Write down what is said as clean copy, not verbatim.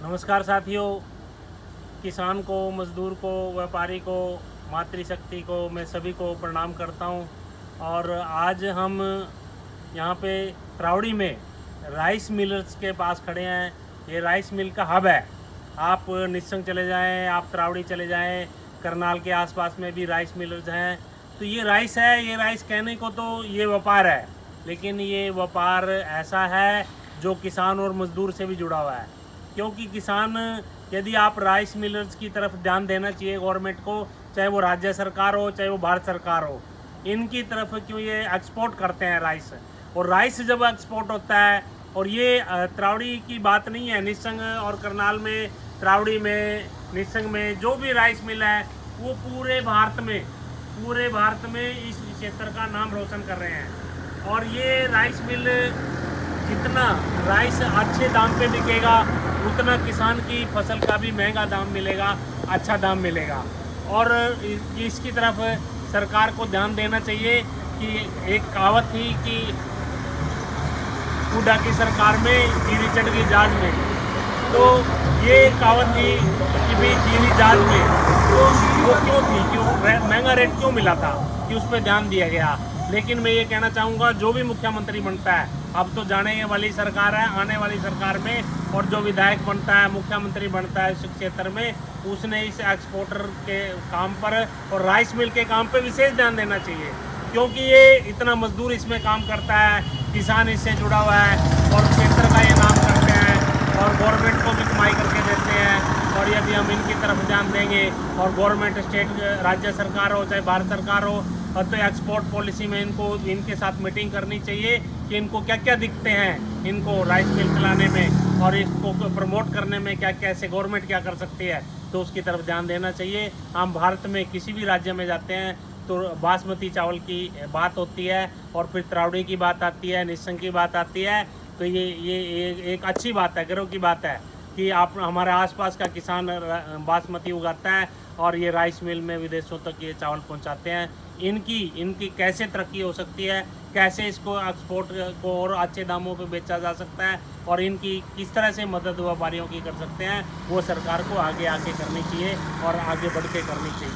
नमस्कार साथियों, किसान को, मज़दूर को, व्यापारी को, मातृशक्ति को, मैं सभी को प्रणाम करता हूं। और आज हम यहां पे त्रावड़ी में राइस मिलर्स के पास खड़े हैं। ये राइस मिल का हब है। आप निस्संग चले जाएं, आप त्रावड़ी चले जाएं, करनाल के आसपास में भी राइस मिलर्स हैं। तो ये राइस है, ये राइस कहने को तो ये व्यापार है, लेकिन ये व्यापार ऐसा है जो किसान और मज़दूर से भी जुड़ा हुआ है। क्योंकि किसान, यदि आप राइस मिलर्स की तरफ ध्यान देना चाहिए गवर्नमेंट को, चाहे वो राज्य सरकार हो चाहे वो भारत सरकार हो, इनकी तरफ क्यों ये एक्सपोर्ट करते हैं राइस। और राइस जब एक्सपोर्ट होता है, और ये त्रावड़ी की बात नहीं है, निस्संग और करनाल में, त्रावड़ी में, निस्संग में जो भी राइस मिल है वो पूरे भारत में इस क्षेत्र का नाम रोशन कर रहे हैं। और ये राइस मिल, जितना राइस अच्छे दाम पे बिकेगा उतना किसान की फसल का भी महंगा दाम मिलेगा, अच्छा दाम मिलेगा। और इसकी तरफ सरकार को ध्यान देना चाहिए कि एक कहावत थी कि हुड्डा की सरकार में जीरी चढ़ गई जहाज में, तो ये कहावत थी कि भाई जीरी जहाज में, तो वो क्यों थी, क्यों महंगा रेट क्यों मिला था, कि उस पर ध्यान दिया गया। लेकिन मैं ये कहना चाहूँगा, जो भी मुख्यमंत्री बनता है, अब तो जाने वाली सरकार है, आने वाली सरकार में, और जो विधायक बनता है, मुख्यमंत्री बनता है इस क्षेत्र में, उसने इस एक्सपोर्टर के काम पर और राइस मिल के काम पर विशेष ध्यान देना चाहिए। क्योंकि ये इतना मजदूर इसमें काम करता है, किसान इससे जुड़ा हुआ है और क्षेत्र का ये नाम करते हैं और गवर्नमेंट को भी कमाई करके देते हैं। और यदि हम इनकी तरफ ध्यान देंगे, और गवर्नमेंट, स्टेट, राज्य सरकार हो चाहे भारत सरकार हो, तो एक्सपोर्ट पॉलिसी में इनके साथ मीटिंग करनी चाहिए कि इनको क्या क्या दिखते हैं, इनको राइस मिल चलाने में और इसको प्रमोट करने में क्या कैसे गवर्नमेंट क्या कर सकती है, तो उसकी तरफ ध्यान देना चाहिए। हम भारत में किसी भी राज्य में जाते हैं तो बासमती चावल की बात होती है, और फिर त्रावड़ी की बात आती है, निस्संग की बात आती है। तो ये एक अच्छी बात है, गर्व की बात है कि आप, हमारे आसपास का किसान बासमती उगाता है और ये राइस मिल में विदेशों तक ये चावल पहुंचाते हैं। इनकी कैसे तरक्की हो सकती है, कैसे इसको एक्सपोर्ट को और अच्छे दामों पे बेचा जा सकता है, और इनकी किस तरह से मदद व्यापारियों की कर सकते हैं, वो सरकार को आगे करनी चाहिए और आगे बढ़ के करनी चाहिए।